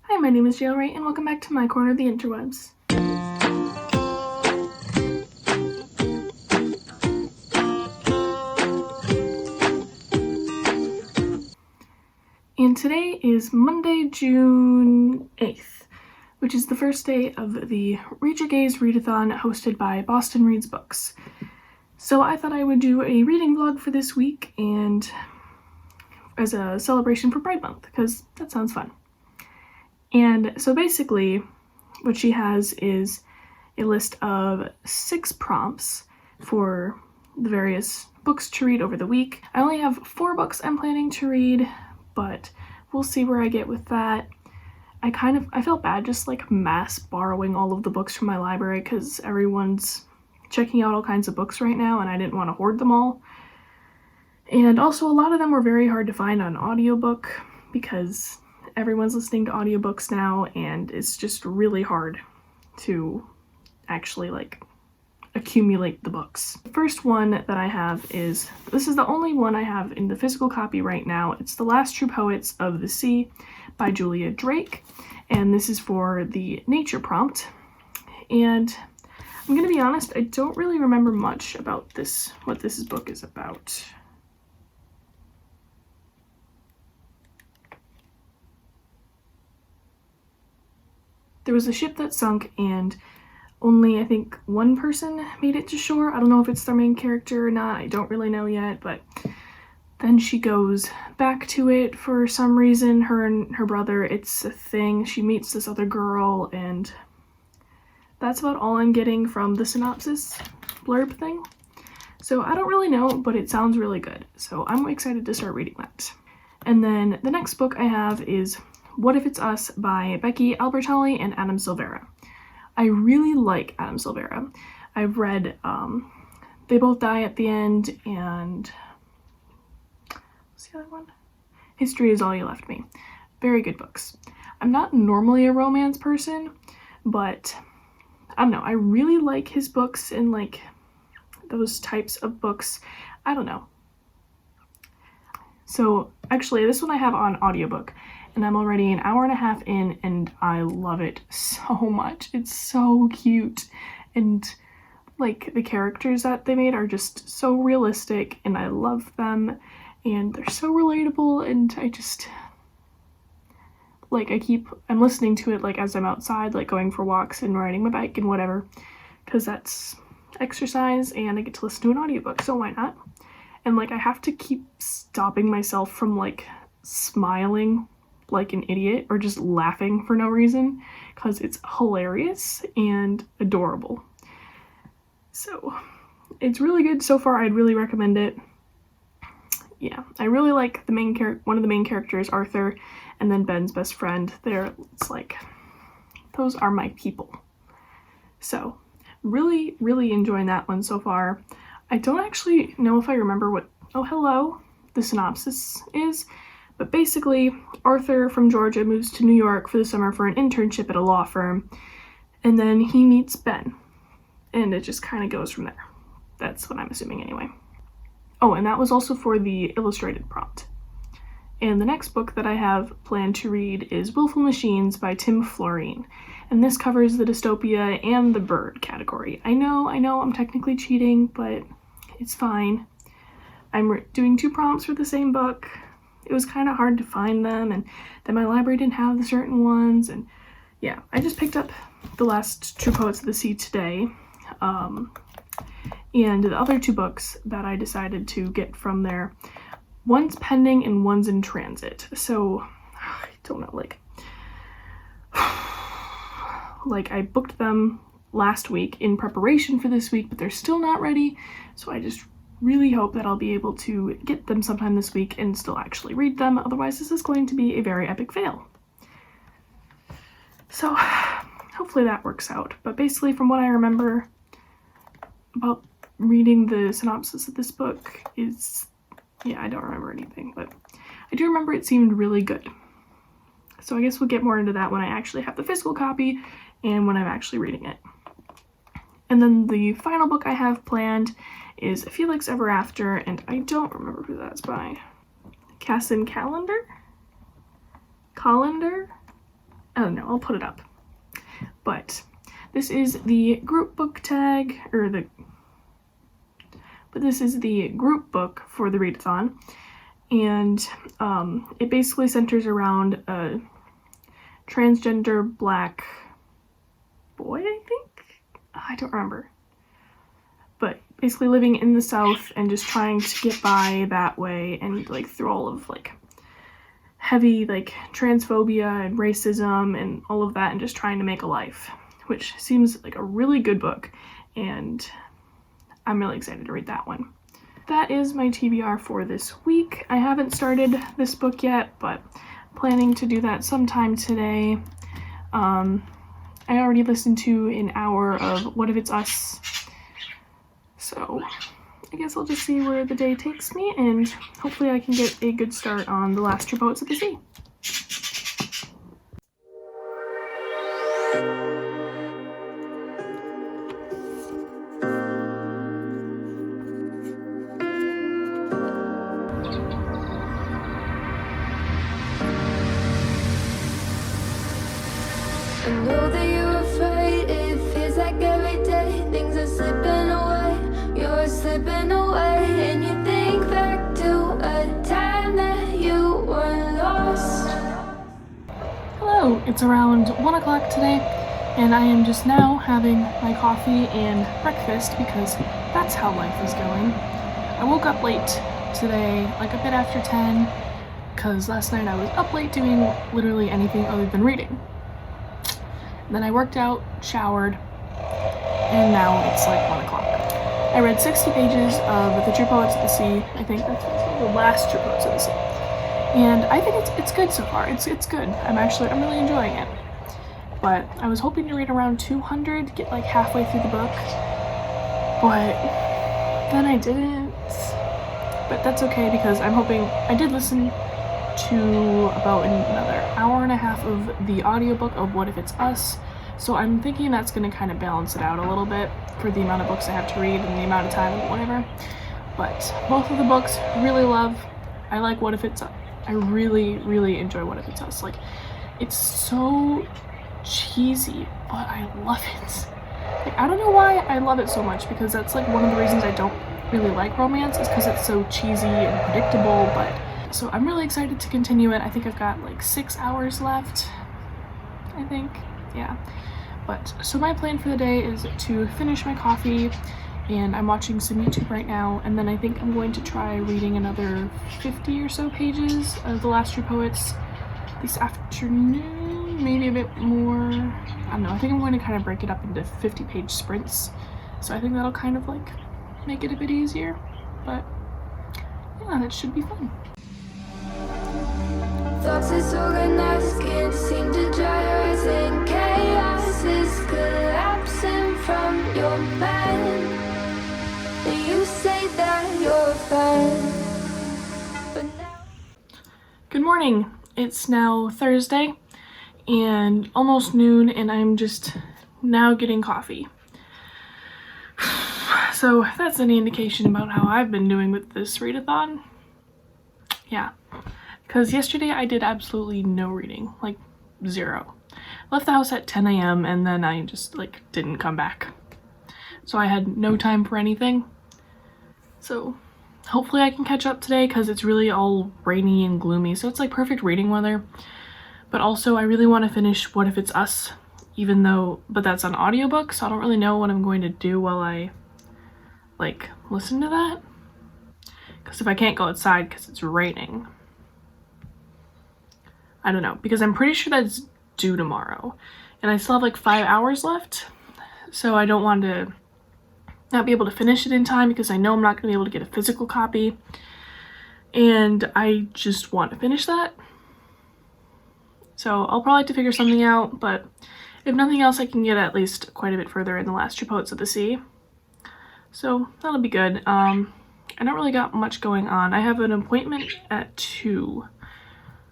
Hi, my name is J.L.RaeWritingCorner and welcome back to my corner of the interwebs. And today is Monday, June 8th, which is the first day of the Read Your Gaze Read-A-Thon hosted by Boston Reads Books. So I thought I would do a reading vlog for this week and as a celebration for Pride Month, because that sounds fun. And so basically what she has is a list of 6 prompts for the various books to read over the week. I only have 4 books I'm planning to read, but we'll see where I get with that. I felt bad just like mass borrowing all of the books from my library because everyone's checking out all kinds of books right now and I didn't want to hoard them all. And also a lot of them were very hard to find on audiobook because everyone's listening to audiobooks now and it's just really hard to actually like accumulate the books. The first one that I have this is the only one I have in the physical copy right now. It's The Last True Poets of the Sea by Julia Drake, and this is for the nature prompt. And I'm gonna be honest, I don't really remember much about this, what this book is about. There was a ship that sunk and only, I think, one person made it to shore. I don't know if it's their main character or not. I don't really know yet, but then she goes back to it for some reason. Her and her brother, it's a thing. She meets this other girl, and that's about all I'm getting from the synopsis blurb thing. So I don't really know, but it sounds really good. So I'm excited to start reading that. And then the next book I have is What If It's Us by Becky Albertalli and Adam Silvera. I really like Adam Silvera. I've read They Both Die at the End and what's the other one? History Is All You Left Me. Very good books. I'm not normally a romance person, but I don't know. I really like his books and like those types of books. I don't know. So actually this one I have on audiobook. And I'm already an hour and a half in and I love it so much. It's so cute. And like the characters that they made are just so realistic and I love them and they're so relatable and I just like I'm listening to it like as I'm outside, like going for walks and riding my bike and whatever, because that's exercise and I get to listen to an audiobook, so why not? And like I have to keep stopping myself from like smiling like an idiot or just laughing for no reason because it's hilarious and adorable. So it's really good so far. I'd really recommend it. Yeah, I really like the main one of the main characters, Arthur, and then Ben's best friend. It's like those are my people. So really enjoying that one so far. I don't actually know if I remember what the synopsis is. But basically, Arthur from Georgia moves to New York for the summer for an internship at a law firm, and then he meets Ben, and it just kind of goes from there. That's what I'm assuming anyway. Oh, and that was also for the illustrated prompt. And the next book that I have planned to read is Willful Machines by Tim Florine, and this covers the dystopia and the bird category. I know, I'm technically cheating, but it's fine. I'm doing 2 prompts for the same book. It was kind of hard to find them, and then my library didn't have the certain ones, and yeah, I just picked up The Last True Poets of the Sea today, and the other 2 books that I decided to get from there, one's pending and one's in transit, so I don't know, like I booked them last week in preparation for this week, but they're still not ready, so I just really hope that I'll be able to get them sometime this week and still actually read them. Otherwise, this is going to be a very epic fail. So hopefully that works out. But basically, from what I remember about reading the synopsis of this book I don't remember anything, but I do remember it seemed really good. So I guess we'll get more into that when I actually have the physical copy and when I'm actually reading it. And then the final book I have planned is Felix Ever After, and I don't remember who that's by. Cassin Callender? I don't know, I'll put it up. But this is the group book tag, this is the group book for the read-a-thon, and it basically centers around a transgender black boy, I think? I don't remember. But basically living in the South and just trying to get by that way, and like through all of like heavy like transphobia and racism and all of that, and just trying to make a life, which seems like a really good book, and I'm really excited to read that one. That is my TBR for this week. I haven't started this book yet, but planning to do that sometime today. I already listened to an hour of What If It's Us, so I guess I'll just see where the day takes me, and hopefully I can get a good start on The Last True Poets of the Sea. I know that you're afraid, it feels like every day things are slipping away, you're slipping away, and you think back to a time that you were lost. Hello, it's around 1 o'clock today, and I am just now having my coffee and breakfast because that's how life is going. I woke up late today, like a bit after 10, because last night I was up late doing literally anything other than reading. Then I worked out, showered, and now it's like 1 o'clock. I read 60 pages of The True Poets of the Sea. I think that's The Last True Poets of the Sea. And I think it's good so far. It's good. I'm really enjoying it. But I was hoping to read around 200, get like halfway through the book. But then I didn't. But that's okay because I'm hoping I did listen to about another hour and a half of the audiobook of What If It's Us, so I'm thinking that's going to kind of balance it out a little bit for the amount of books I have to read and the amount of time and whatever. But both of the books really love. I like What If It's Us. I really enjoy What If It's Us. Like, it's so cheesy, but I love it. Like, I don't know why I love it so much, because that's like one of the reasons I don't really like romance, is because it's so cheesy and predictable. But so I'm really excited to continue it. I think I've got like 6 hours left, I think. Yeah. But so my plan for the day is to finish my coffee, and I'm watching some YouTube right now, and then I think I'm going to try reading another 50 or so pages of The Last True Poets this afternoon, maybe a bit more. I don't know. I think I'm going to kind of break it up into 50-page sprints, so I think that'll kind of like make it a bit easier. But yeah, that should be fun. Thoughts disorganized, can't seem to dry your eyes, and chaos is collapsing from your mind. And you say that you're fine, but now... Good morning. It's now Thursday and almost noon, and I'm just now getting coffee. So if that's any indication about how I've been doing with this read-a-thon, yeah. Because yesterday I did absolutely no reading, like 0. Left the house at 10 a.m. and then I just like didn't come back. So I had no time for anything. So hopefully I can catch up today, because it's really all rainy and gloomy, so it's like perfect reading weather. But also I really want to finish What If It's Us, but that's on audiobook, so I don't really know what I'm going to do while I like listen to that. Because if I can't go outside because it's raining, I don't know, because I'm pretty sure that's due tomorrow, and I still have like 5 hours left, so I don't want to not be able to finish it in time, because I know I'm not going to be able to get a physical copy, and I just want to finish that. So I'll probably have to figure something out, but if nothing else, I can get at least quite a bit further in The Last True Poets of the Sea. So that'll be good. I don't really got much going on. I have an appointment at 2.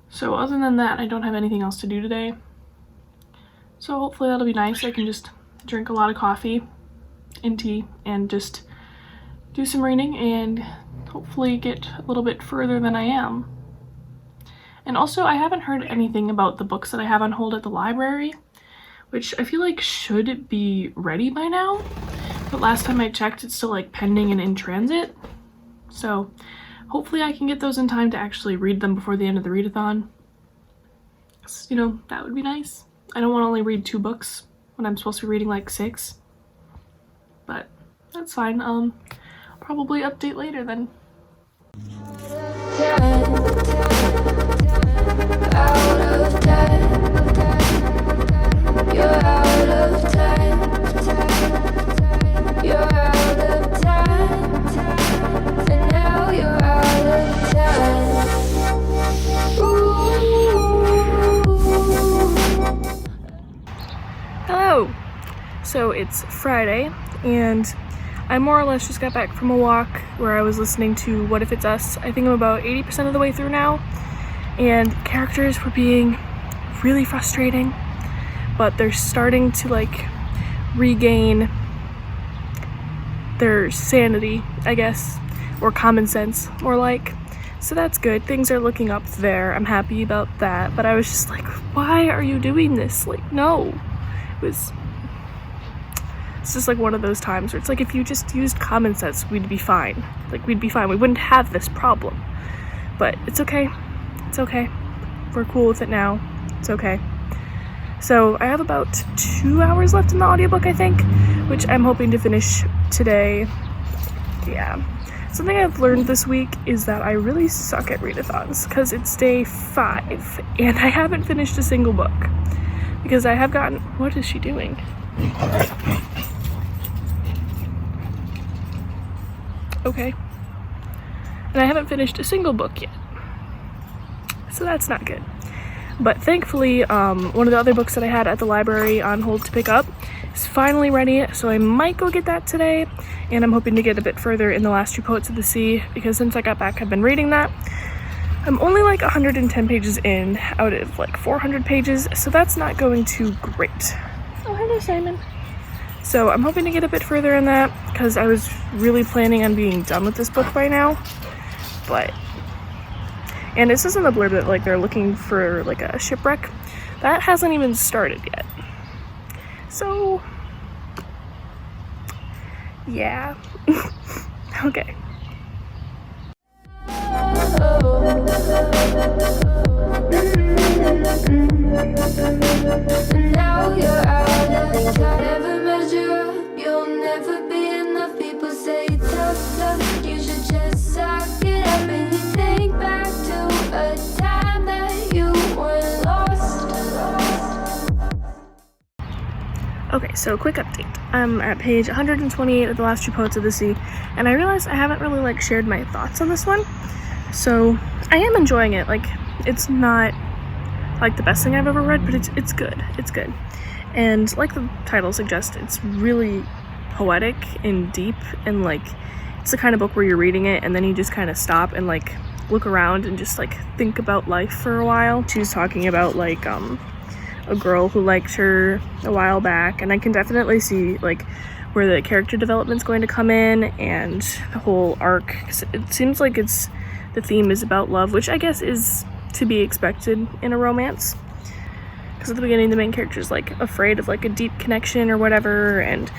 So other than that, I don't have anything else to do today. So hopefully that'll be nice. I can just drink a lot of coffee and tea and just do some reading and hopefully get a little bit further than I am. And also, I haven't heard anything about the books that I have on hold at the library, which I feel like should be ready by now. But last time I checked, it's still like pending and in transit. So hopefully I can get those in time to actually read them before the end of the read-a-thon. You know, that would be nice. I don't want to only read 2 books when I'm supposed to be reading like 6. But that's fine. I'll probably update later then. Out of time, you're out of time, you're out of time, and now you're out of time. Hello! So it's Friday, and I more or less just got back from a walk where I was listening to What If It's Us. I think I'm about 80% of the way through now, and characters were being really frustrating, but they're starting to like regain their sanity, I guess, or common sense, more like. So that's good. Things are looking up there. I'm happy about that, but I was just like, why are you doing this? Like, no. It's just like one of those times where it's like, if you just used common sense, we'd be fine. Like, we'd be fine. We wouldn't have this problem. But it's okay. It's okay. We're cool with it now. It's okay. So I have about 2 hours left in the audiobook, I think, which I'm hoping to finish today. Yeah. Something I've learned this week is that I really suck at readathons because it's day 5 and I haven't finished a single book. Because I have gotten... What is she doing? Okay. And I haven't finished a single book yet. So that's not good. But thankfully, one of the other books that I had at the library on hold to pick up is finally ready, so I might go get that today. And I'm hoping to get a bit further in The Last Two Poets of the Sea, because since I got back, I've been reading that. I'm only like 110 pages in out of like 400 pages, so that's not going too great. Oh, hello, Simon. So I'm hoping to get a bit further in that, because I was really planning on being done with this book by now. But... And it says in the blurb that like they're looking for like a shipwreck. That hasn't even started yet. So... yeah. Okay. Now you're out of time. Never measure up, you'll never be enough. People say tough love, you should just suck it up. And you think back to a time that you were lost. Okay, so quick update. I'm at page 128 of The Last Two Poets of the Sea, and I realized I haven't really like shared my thoughts on this one. So I am enjoying it. Like, it's not like the best thing I've ever read, but it's good. It's good. And like the title suggests, it's really poetic and deep, and like it's the kind of book where you're reading it and then you just kind of stop and like look around and just like think about life for a while. She's talking about like a girl who liked her a while back, and I can definitely see like where the character development's going to come in and the whole arc. 'Cause it seems like the theme is about love, which I guess is to be expected in a romance. Because at the beginning, the main character is like afraid of like a deep connection or whatever, and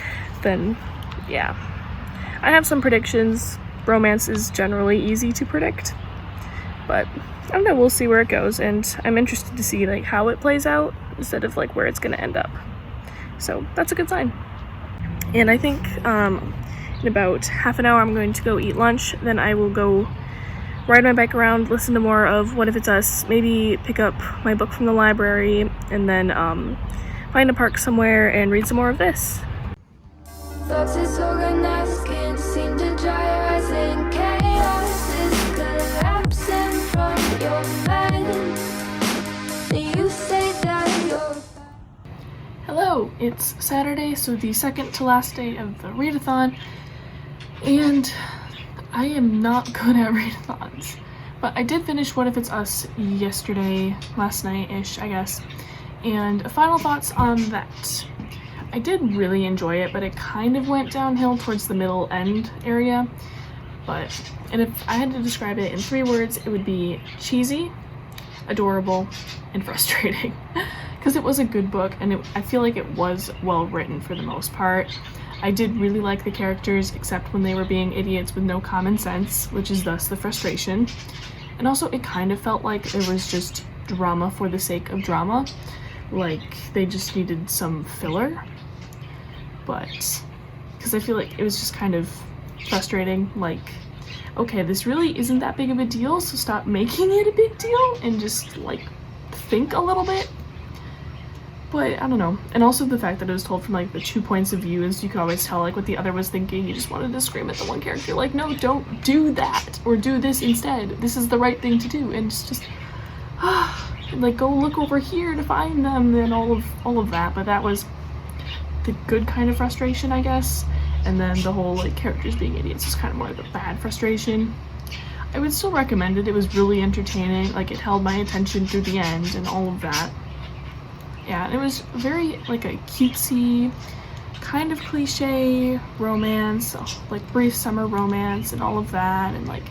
then, yeah. I have some predictions. Romance is generally easy to predict, but I don't know, we'll see where it goes, and I'm interested to see like how it plays out instead of like where it's gonna end up. So that's a good sign. And I think in about half an hour I'm going to go eat lunch, then I will go ride my bike around, listen to more of What If It's Us, maybe pick up my book from the library, and then find a park somewhere and read some more of this. Thoughts disorganized, can't seem to dry your eyes, and chaos is collapsing from your mind. You say that you're... Hello, it's Saturday, so the second to last day of the readathon, and I am not good at readathons, but I did finish What If It's Us yesterday, last night-ish, I guess, and final thoughts on that. I did really enjoy it, but it kind of went downhill towards the middle end area, and if I had to describe it in 3 words, it would be cheesy, adorable and frustrating because it was a good book, and I feel like it was well written for the most part. I did really like the characters, except when they were being idiots with no common sense, which is thus the frustration. And also it kind of felt like there was just drama for the sake of drama, like they just needed some filler. But because I feel like it was just kind of frustrating, like, okay, this really isn't that big of a deal, so stop making it a big deal and just like think a little bit. But I don't know. And also the fact that it was told from like the 2 points of view, and so you could always tell like what the other was thinking. You just wanted to scream at the one character like, no, don't do that, or do this instead, this is the right thing to do. And it's just like, go look over here to find them, and all of that. But that was the good kind of frustration, I guess. And then the whole like characters being idiots was kind of more like a bad frustration. I would still recommend it. It was really entertaining, like it held my attention through the end and all of that. Yeah, and it was very like a cutesy, kind of cliche romance, like brief summer romance and all of that, and like,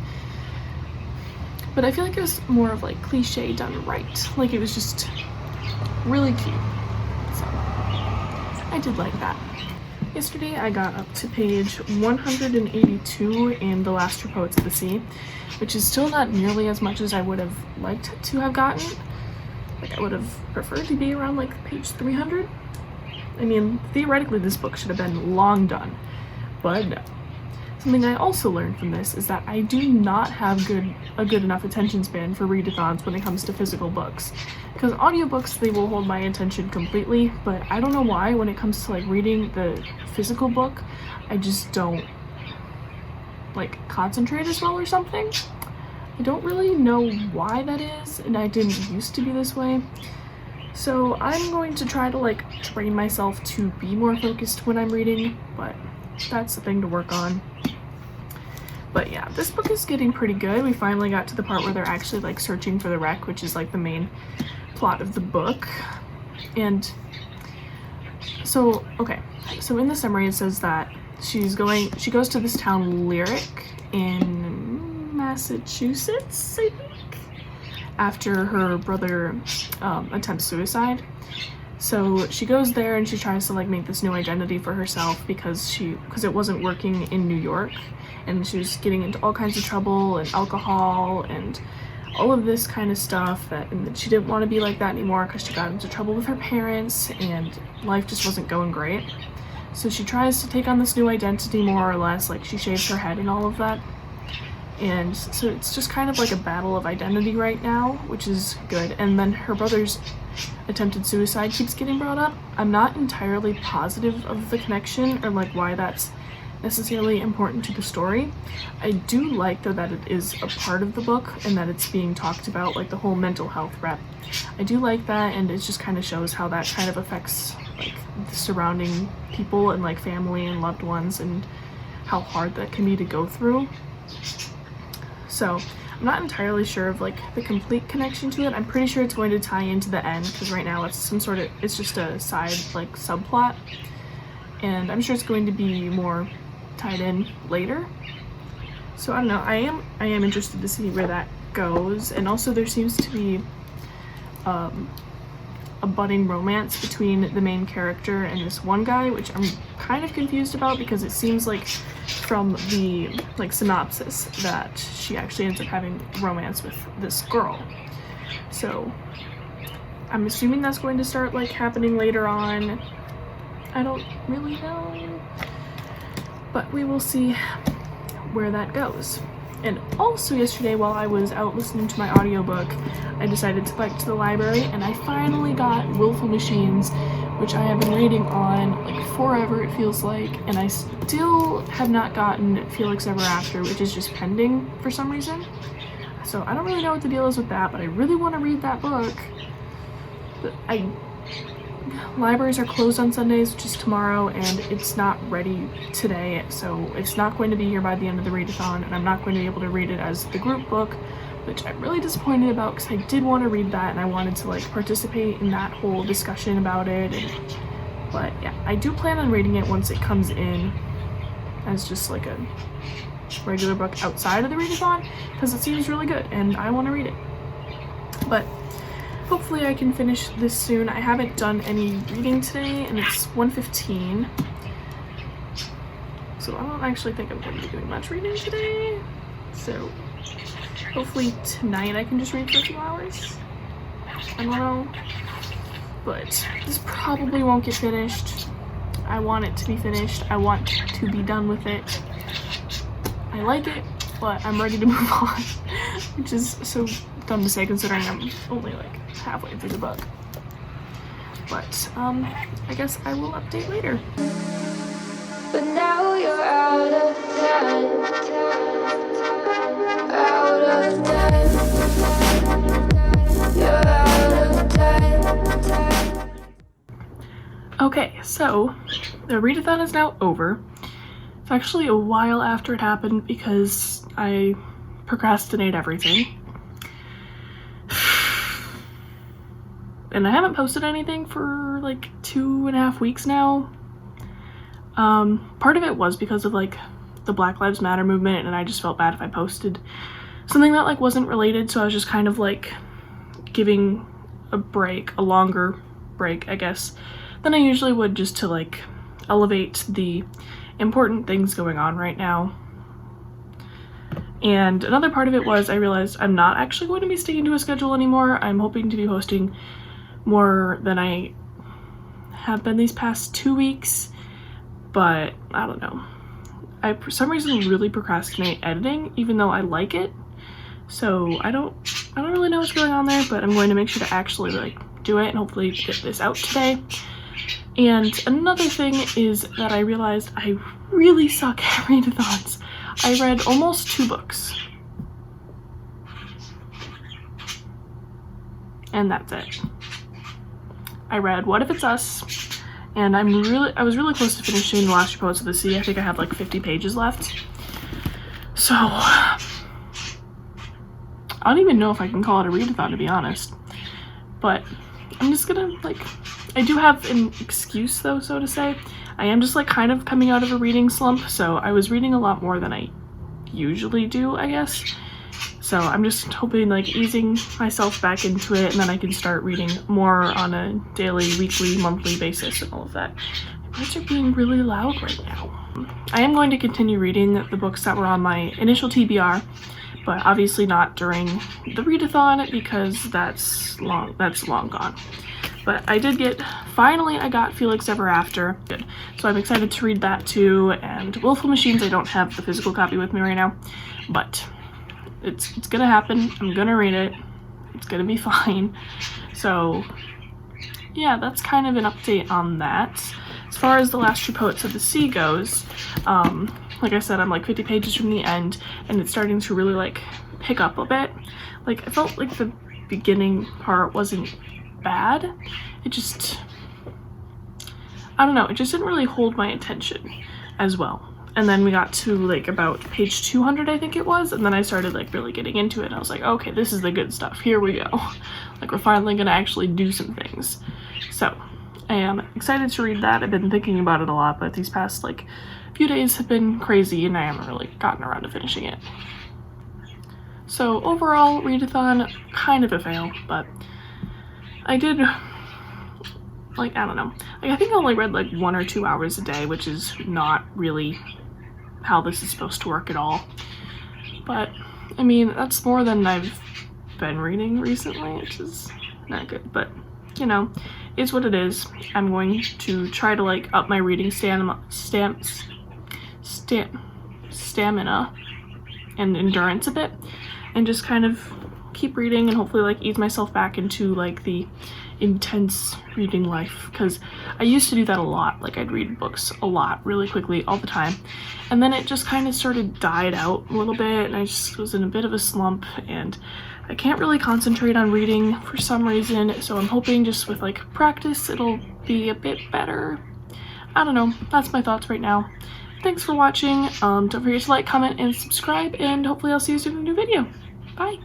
but I feel like it was more of like cliche done right. Like it was just really cute. So I did like that. Yesterday I got up to page 182 in The Last True Poets of the Sea, which is still not nearly as much as I would have liked to have gotten. Like I would have preferred to be around like page 300. I mean, theoretically this book should have been long done, but no. Something I also learned from this is that I do not have a good enough attention span for readathons when it comes to physical books. Because audiobooks, they will hold my attention completely, but I don't know why when it comes to like reading the physical book, I just don't like concentrate as well or something. I don't really know why that is, and I didn't used to be this way. So I'm going to try to like train myself to be more focused when I'm reading, but that's the thing to work on. But yeah, this book is getting pretty good. We finally got to the part where they're actually like searching for the wreck, which is like the main plot of the book. And so, okay, so in the summary it says that she goes to this town Lyric in Massachusetts, I think, after her brother attempts suicide. So she goes there and she tries to like make this new identity for herself because it wasn't working in New York, and she was getting into all kinds of trouble and alcohol and all of this kind of stuff, and she didn't want to be like that anymore because she got into trouble with her parents and life just wasn't going great. So she tries to take on this new identity more or less, like she shaves her head and all of that. And so it's just kind of like a battle of identity right now, which is good. And then her brother's attempted suicide keeps getting brought up. I'm not entirely positive of the connection or like why that's necessarily important to the story. I do like though that it is a part of the book and that it's being talked about, like the whole mental health rep. I do like that, and it just kind of shows how that kind of affects like the surrounding people and like family and loved ones, and how hard that can be to go through. So I'm not entirely sure of like the complete connection to it. I'm pretty sure it's going to tie into the end, because right now it's it's just a side like subplot, and I'm sure it's going to be more tied in later. So I don't know, I am interested to see where that goes. And also there seems to be a budding romance between the main character and this one guy, which I'm kind of confused about, because it seems like from the like synopsis that she actually ends up having romance with this girl. So I'm assuming that's going to start like happening later on. I don't really know, but we will see where that goes. And also yesterday, while I was out listening to my audiobook, I decided to bike to the library and I finally got Willful Machines, which I have been reading on like forever, it feels like, and I still have not gotten Felix Ever After, which is just pending for some reason. So I don't really know what the deal is with that, but I really want to read that book. But libraries are closed on Sundays, which is tomorrow, and it's not ready today, so it's not going to be here by the end of the readathon, and I'm not going to be able to read it as the group book, which I'm really disappointed about, because I did want to read that and I wanted to like participate in that whole discussion about it. But yeah, I do plan on reading it once it comes in as just like a regular book outside of the readathon, because it seems really good and I want to read it. But hopefully I can finish this soon. I haven't done any reading today and it's 1:15. So I don't actually think I'm going to be doing much reading today. So hopefully tonight I can just read for a few hours. I don't know. But this probably won't get finished. I want it to be finished. I want to be done with it. I like it, but I'm ready to move on. Which is so dumb to say considering I'm only like halfway through the book. But I guess I will update later. But now you're out of time. Out of time. You're out of time. Okay, so the readathon is now over. It's actually a while after it happened because I procrastinate everything. And I haven't posted anything for like 2.5 weeks now. Part of it was because of like the Black Lives Matter movement, and I just felt bad if I posted something that like wasn't related, so I was just kind of like giving a break, a longer break, I guess, than I usually would, just to like elevate the important things going on right now. And another part of it was I realized I'm not actually going to be sticking to a schedule anymore. I'm hoping to be posting more than I have been these past 2 weeks, but I don't know. I for some reason really procrastinate editing, even though I like it. So I don't really know what's going on there, but I'm going to make sure to actually like do it and hopefully get this out today. And another thing is that I realized I really suck at readathons. I read almost 2 books. And that's it. I read What If It's Us, and I was really close to finishing The Last Two Poets of the Sea. I think I have like 50 pages left. So I don't even know if I can call it a readathon, to be honest. But I'm just gonna like, I do have an excuse though, so to say. I am just like kind of coming out of a reading slump, so I was reading a lot more than I usually do, I guess. So I'm just hoping like easing myself back into it, and then I can start reading more on a daily, weekly, monthly basis and all of that. My birds are being really loud right now. I am going to continue reading the books that were on my initial TBR, but obviously not during the readathon because that's long gone. But I did finally I got Felix Ever After. Good. So I'm excited to read that too, and Willful Machines, I don't have the physical copy with me right now, but it's gonna happen. I'm gonna read it. It's gonna be fine. So yeah, that's kind of an update on that. As far as The Last Two Poets of the Sea goes, like I said, I'm like 50 pages from the end, and it's starting to really like pick up a bit. Like I felt like the beginning part wasn't bad. It just, I don't know, it just didn't really hold my attention as well. And then we got to like about page 200, I think it was, and then I started like really getting into it, and I was like, okay, this is the good stuff. Here we go. Like we're finally gonna actually do some things. So I am excited to read that. I've been thinking about it a lot, but these past like few days have been crazy and I haven't really gotten around to finishing it. So overall, readathon, kind of a fail, but I did, like, I don't know. Like, I think I only read like 1 or 2 hours a day, which is not really how this is supposed to work at all. But, I mean, that's more than I've been reading recently, which is not good. But, you know, it's what it is. I'm going to try to, like, up my reading stamina and endurance a bit, and just kind of keep reading and hopefully like ease myself back into like the intense reading life, because I used to do that a lot. Like I'd read books a lot really quickly all the time, and then it just kind of died out a little bit, and I just was in a bit of a slump and I can't really concentrate on reading for some reason. So I'm hoping just with like practice it'll be a bit better. I don't know, that's my thoughts right now. Thanks for watching. Don't forget to like, comment, and subscribe, and hopefully I'll see you soon in a new video. Bye!